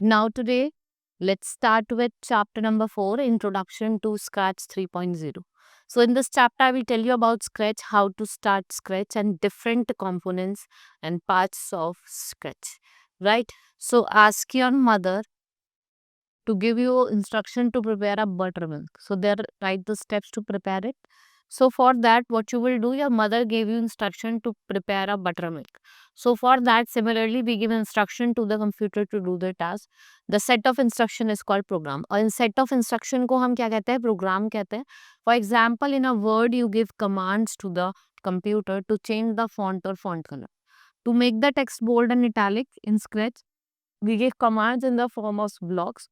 Now today, let's start with chapter number 4, Introduction to Scratch 3.0. So in this chapter, I will tell you about Scratch, how to start Scratch and different components and parts of Scratch. Right? So ask your mother to give you instruction to prepare a buttermilk. So there, write the steps to prepare it. So for that, what you will do, your mother gave you instruction to prepare a buttermilk. So for that, similarly, we give instruction to the computer to do the task. The set of instruction is called program. और in set of instruction को हम क्या कहते हैं? Program कहते हैं. For example, in a word, you give commands to the computer to change the font or font color. To make the text bold and italic in Scratch, we give commands in the form of blocks.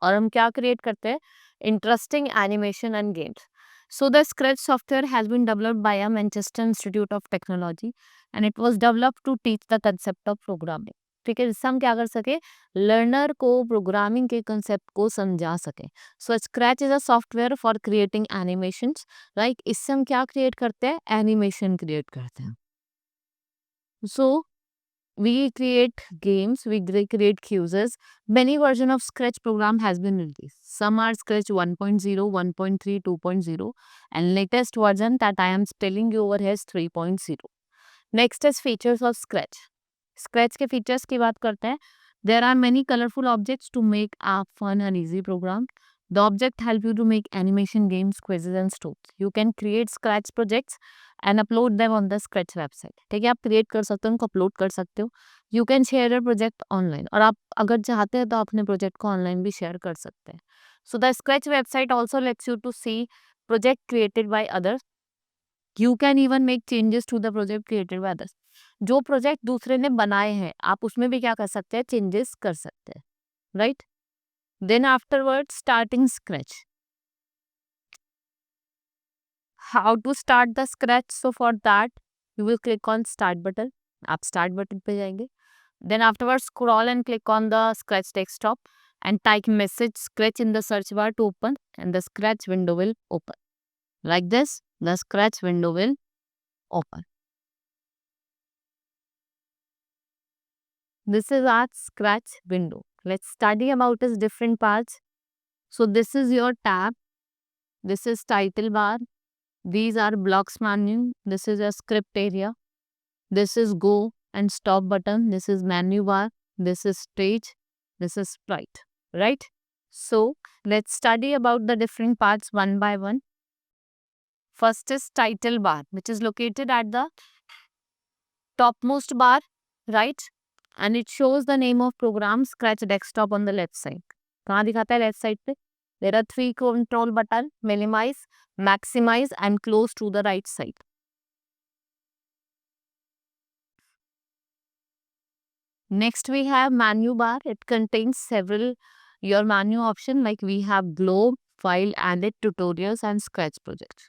और हम क्या create करते हैं? Interesting animation and games. So the Scratch software has been developed by a Manchester Institute of Technology and it was developed to teach the concept of programming. ठीक है, जिससे हम क्या कर सके, लर्नर को प्रोग्रामिंग के कंसेप्ट को समझा सके. So scratch is a software for creating animations. Right, इससे हम क्या क्रिएट करते हैं? एनिमेशन क्रिएट करते हैं. सो we create games, create quizzes. Many version of Scratch program has been released. Some are Scratch 1.0, 1.3, 2.0 and latest version that I am telling you over here is 3.0. Next is features of Scratch. Scratch के features की बात करते हैं. There are many colorful objects to make a fun and easy program. The object help you to make animation, games, quizzes and stories. You can create Scratch projects and upload them on the Scratch website. ठीक है, आप create कर सकते हो, उनको upload कर सकते हो. You can share your project online. और आप अगर चाहते हैं तो अपने project को online भी share कर सकते हैं. So the Scratch website also lets you to see project created by others. You can even make changes to the project created by others. जो प्रोजेक्ट दूसरे ने बनाए हैं, आप उसमें भी क्या कर सकते हैं? चेंजेस कर सकते हैं. Right, then afterward starting Scratch. How to start the Scratch? So for that you will click on start button. आप स्टार्ट बटन पे जाएंगे. Then afterward scroll and click on the Scratch desktop and type message scratch in the search bar to open and the scratch window will open. Like this, the scratch window will open. This is our scratch window. Let's study about its different parts. So this is your tab. This is title bar. These are blocks menu. This is a script area. This is go and stop button. This is menu bar. This is stage. This is sprite. Right? So let's study about the different parts one by one. First is title bar, which is located at the topmost bar, right? And it shows the name of program Scratch Desktop on the left side. कहाँ दिखाता है? Left side पे. There are 3 control button: minimize, maximize and close to the right side. Next we have menu bar. It contains several your menu option, like we have globe, file, edit, tutorials and Scratch projects.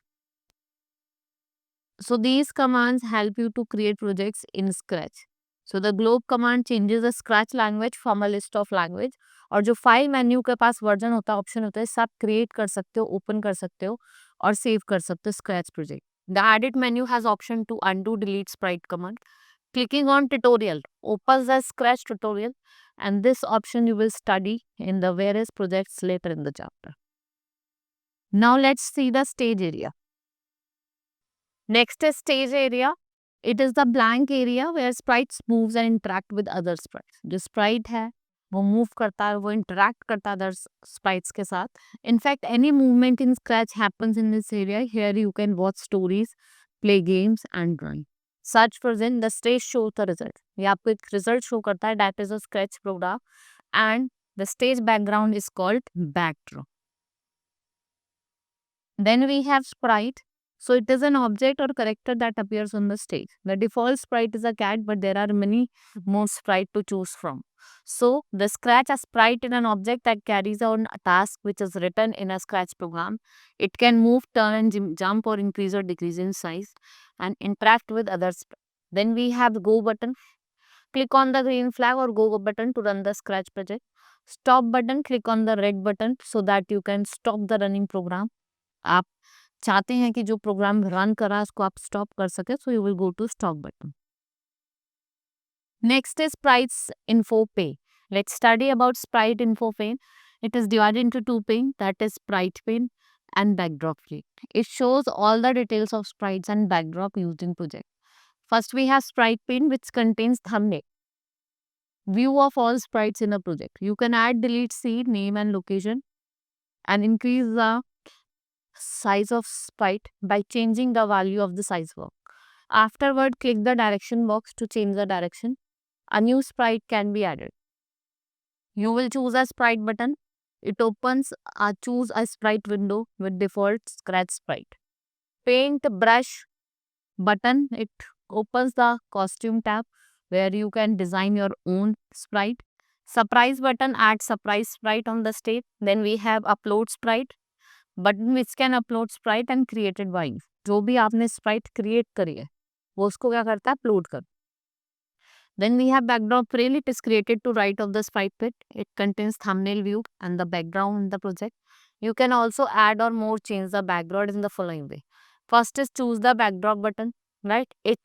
So these commands help you to create projects in Scratch. So the globe command changes the Scratch language from a list of language. और जो file menu के पास version होता है, option होता है, सब create कर सकते हो, ओपन कर सकते हो और सेव कर सकते हो scratch project. The edit menu has option to undo delete sprite command. Clicking on tutorial opens the Scratch tutorial and this option you will study in the various projects later in the chapter. Now let's see the stage area. Next is stage area. It is the blank area where sprites moves and interact with other sprites. जो sprite है वो move करता है, वो interact करता है other sprites के साथ. In fact, any movement in Scratch happens in this area. Here you can watch stories, play games and drawing. Search for then the stage shows the result. ये आपको एक result show करता है. That is a Scratch program and the stage background is called backdrop. Then we have sprite. So it is an object or character that appears on the stage. The default sprite is a cat, but there are many more sprites to choose from. So the Scratch a sprite in an object that carries out a task which is written in a Scratch program. It can move, turn and jump or increase or decrease in size and interact with other sprites. Then we have the go button. Click on the green flag or go button to run the Scratch project. Stop button, click on the red button so that you can stop the running program. आप चाहते हैं कि जो program run कर रहा है उसको आप स्टॉप कर सके, so you will go to stop button. Next is sprites info पे. Let's study about sprite info pane. It is divided into two pane, that is sprite pane and backdrop pane. It shows all the details of sprites and backdrop used in project. First we have sprite pane, which contains thumbnail, view of all sprites in a project. You can add, delete, seed, name and location, and increase the size of sprite by changing the value of the size box. Afterward, click the direction box to change the direction. A new sprite can be added. You will choose a sprite button. It opens a choose a sprite window with default scratch sprite. Paint brush button. It opens the costume tab where you can design your own sprite. Surprise button adds surprise sprite on the stage. Then we have upload sprite button which can upload sprite and created by you. जो भी आपने sprite create करी है वो उसको क्या करता है upload कर. Then we have backdrop rail. It is created to right of the sprite pit. It contains thumbnail view and the background in the project. You can also add or more change the background in the following way. First is choose the backdrop button, right? It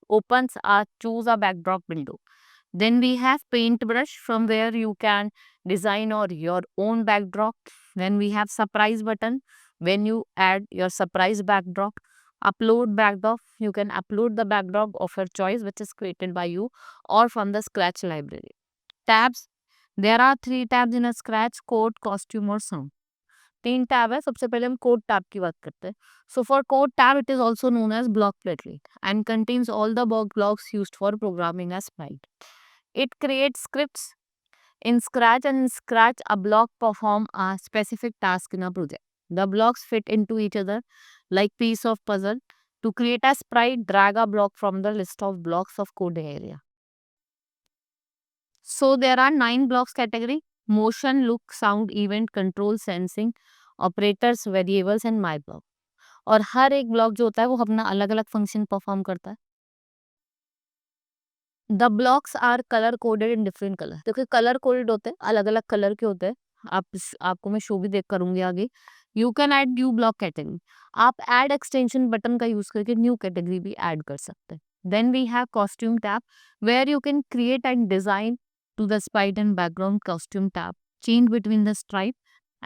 opens a choose a backdrop window. Then we have paintbrush from where you can design or your own backdrop. Then we have surprise button when you add your surprise backdrop. Upload backdrop, you can upload the backdrop of your choice which is created by you or from the scratch library. Tabs, there are 3 tabs in a scratch: code, costume और sound. 3 tab है. सबसे पहले हम code tab की बात करते हैं. So for code tab it is also known as block platelet and contains all the blocks used for programming as sprite. It creates scripts in Scratch, and in Scratch a block perform a specific task in a project. The blocks fit into each other like piece of puzzle. To create a sprite, drag a block from the list of blocks of coding area. So there are 9 blocks category: motion, look, sound, event, control, sensing, operators, variables and my block. और हर एक block जो होता है वो अपना अलग अलग function perform करता है. The blocks are colour coded in different colour. देखिए कलर कोडेड होते हैं, अलग अलग कलर के होते हैं. आपको मैं शो भी देख करूंगी आगे. You can add new block category. आप ऐड एक्सटेंशन बटन का यूज करके न्यू कैटेगरी भी ऐड कर सकते हैं. Then we have costume tab where you can create and design to the sprite and background costume tab. Change between the stripe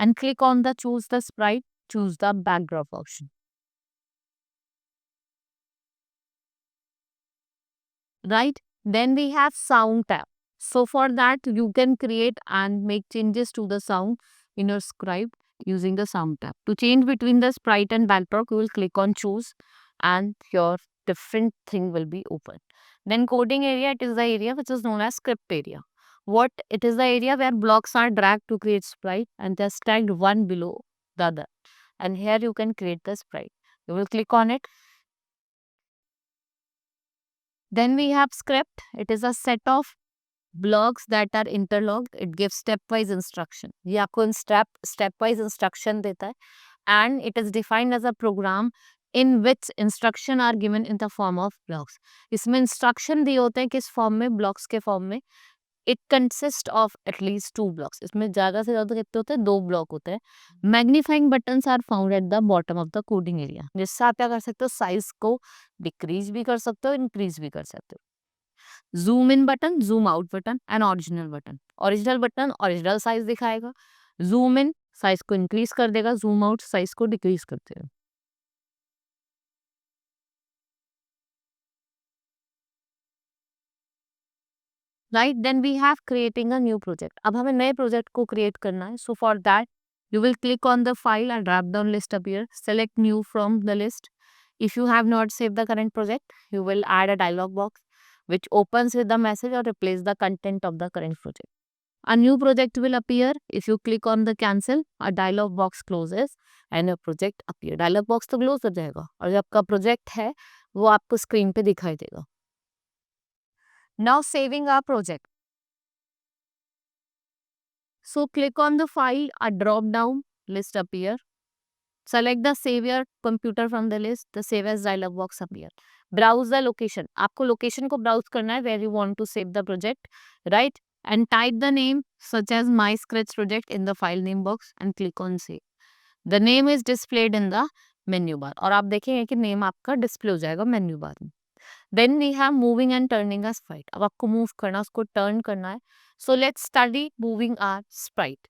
and click on the choose the sprite, choose the backdrop option. Right? Then we have sound tab. So for that you can create and make changes to the sound in your script using the sound tab. To change between the sprite and backdrop, you will click on choose and your different thing will be open. Then coding area, it is the area which is known as script area. What it is the area where blocks are dragged to create sprite and they are stacked one below the other. And here you can create the sprite. You will click on it. Then we have script. It is a set of blocks that are interlocked. It gives stepwise instruction. ये आपको stepwise instruction देता है. And it is defined as a program in which instruction are given in the form of blocks. इसमें instruction दिए होते हैं किस form में, blocks के form में. It consists of at least 2 blocks. इसमें ज़्यादा से ज़्यादा कितने होते हैं? 2 ब्लॉक होते हैं. Magnifying buttons are found at the bottom of the coding area. जिससे आप क्या कर सकते हो? साइज को डिक्रीज भी कर सकते हो, इंक्रीज भी कर सकते हो. Zoom in button, zoom out button and original button. Original button original size दिखाएगा. जूम इन साइज को इंक्रीज कर देगा, जूम आउट साइज को डिक्रीज कर देगा. Right. Then we have creating a new project. अब हमें नए प्रोजेक्ट को क्रिएट करना है. So for that you will click on the file and drop down list appear. Select new from the list. If you have not saved the current project, you will add a dialog box which opens with the message or replace the content of the current project. A new project will appear. If you click on the cancel, a dialog box closes and a project appear. Dialog box तो close हो जाएगा और जो आपका project है वो आपको screen पे दिखाई देगा. Now saving our project. So click on the file, a drop down list appear. Select the save your computer from the list, the save as dialog box appear. Browse the location. आपको location को browse करना है where you want to save the project, right? And type the name such as my scratch project in the file name box and click on save. The name is displayed in the menu bar. और आप देखेंगे कि name आपका display हो जाएगा menu bar में. Then we have moving and turning a sprite. अब आपको move करना, उसको turn करना है. So let's study moving our sprite.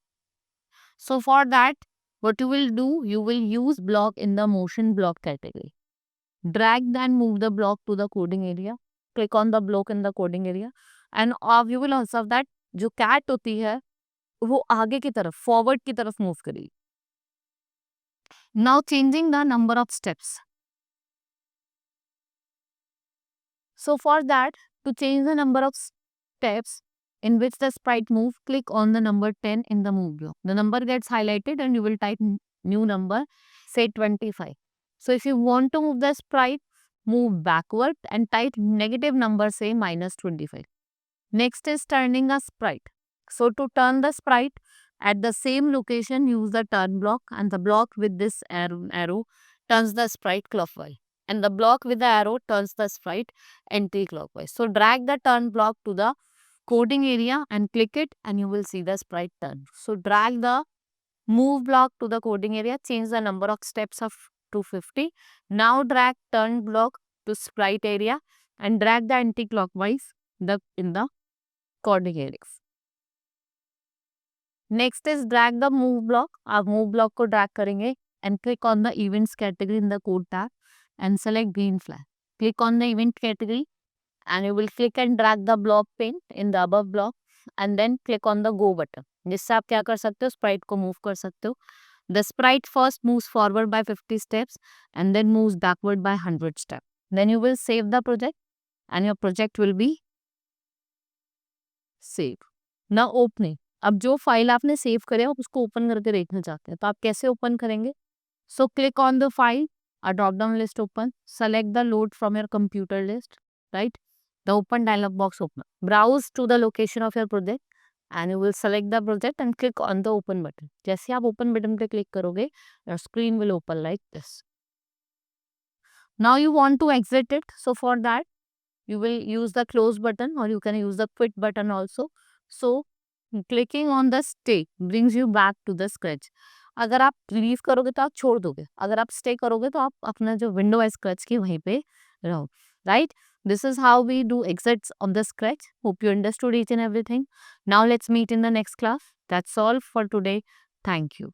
So for that, what you will do, you will use block in the motion block category. Drag and move the block to the coding area. Click on the block in the coding area. And you will observe that जो cat होती है वो आगे की तरफ forward की तरफ move करेगी. Now changing the number of steps. So for that, to change the number of steps in which the sprite move, click on the number 10 in the move block. The number gets highlighted and you will type new number, say 25. So if you want to move the sprite, move backward and type negative number, say minus 25. Next is turning a sprite. So to turn the sprite at the same location, use the turn block, and the block with this arrow turns the sprite clockwise. And the block with the arrow turns the sprite anti-clockwise. So drag the turn block to the coding area and click it and you will see the sprite turn. So drag the move block to the coding area, change the number of steps of 250. Now drag turn block to sprite area and drag the anti-clockwise in the coding areas. Next is drag the move block. आप move block को drag करेंगे and click on the events category in the code tab and select green flag. Click on the event category and you will click and drag the block pane in the above block and then click on the go button. जिससे आप क्या कर सकते हो, sprite को move कर सकते हो. The sprite first moves forward by 50 steps and then moves backward by 100 steps. Then you will save the project and your project will be saved. Now opening. अब जो फाइल आपने सेव करे आप उसको ओपन करके देखना चाहते हैं तो आप कैसे ओपन करेंगे. So click on the file, a drop down list open, select the load from your computer list, right? The open dialog box open. Browse to the location of your project and you will select the project and click on the open button. जैसे आप open button पे click करोगे, your screen will open like this. Now you want to exit it. So for that, you will use the close button or you can use the quit button also. So clicking on the stay brings you back to the scratch. अगर आप leave करोगे तो आप छोड़ दोगे, अगर आप stay करोगे तो आप अपना जो विंडो है स्क्रैच की वहीं पे रहो, right. This is how we do exits on the scratch. Hope you understood each and everything. Now let's meet in the next class. That's all for today. Thank you.